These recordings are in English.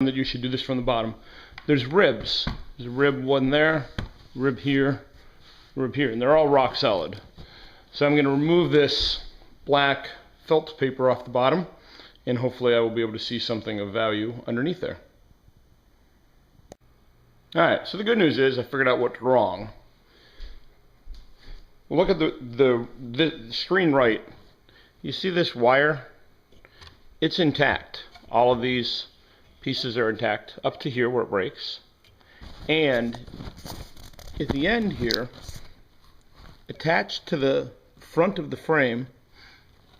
that you should do this from the bottom. There's ribs. There's a rib one there, rib here, and they're all rock solid. So I'm going to remove this black felt paper off the bottom, and hopefully I will be able to see something of value underneath there. Alright, so the good news is I figured out what's wrong. Well, look at the screen right. You see this wire? It's intact. All of these pieces are intact up to here where it breaks. And at the end here, attached to the front of the frame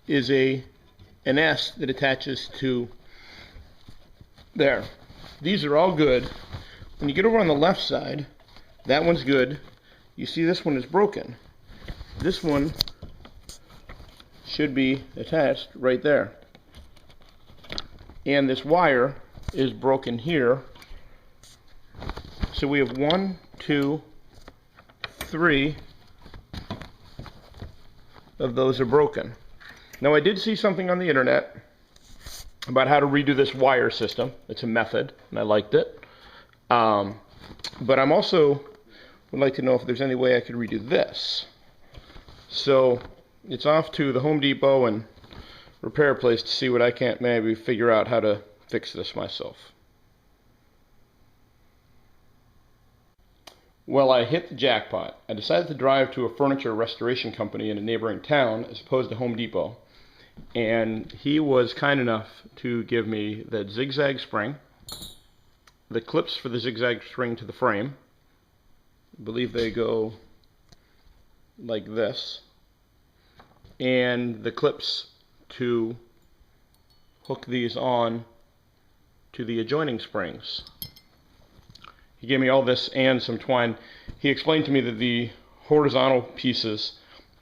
is an S that attaches to there. These are all good. When you get over on the left side, that one's good. You see this one is broken. This one should be attached right there. And this wire is broken here. So we have 1, 2, 3 of those are broken. Now I did see something on the internet about how to redo this wire system. It's a method, and I liked it. But I'm also would like to know if there's any way I could redo this. So it's off to the Home Depot and repair place to see what I can't maybe figure out how to fix this myself. Well, I hit the jackpot. I decided to drive to a furniture restoration company in a neighboring town as opposed to Home Depot. And he was kind enough to give me that zigzag spring, the clips for the zigzag spring to the frame. I believe they go like this. And the clips to hook these on to the adjoining springs. He gave me all this and some twine. He explained to me that the horizontal pieces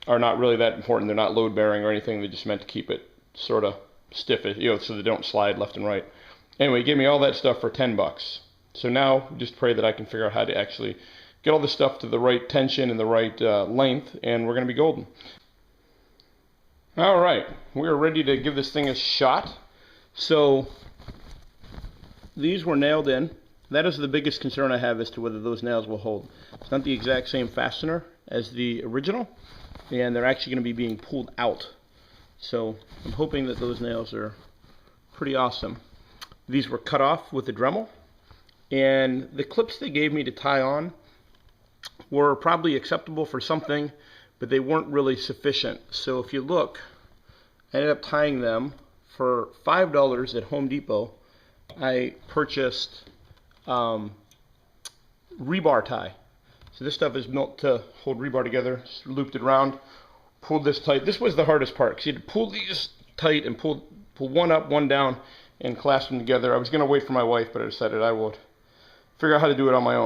are not really that important. They're not load bearing or anything. They're just meant to keep it sort of stiff, so they don't slide left and right. Anyway, he gave me all that stuff for $10. So now just pray that I can figure out how to actually get all this stuff to the right tension and the right length, and we're going to be golden. All right, we're ready to give this thing a shot. So these were nailed in. That is the biggest concern I have as to whether those nails will hold. It's not the exact same fastener as the original, and they're actually going to be being pulled out. So I'm hoping that those nails are pretty awesome. These were cut off with a Dremel, and the clips they gave me to tie on were probably acceptable for something, but they weren't really sufficient. So if you look, I ended up tying them for $5 at Home Depot. I purchased rebar tie. So this stuff is built to hold rebar together. Just looped it around, pulled this tight. This was the hardest part, because you had to pull these tight and pull one up, one down, and clasp them together. I was going to wait for my wife, but I decided I would figure out how to do it on my own.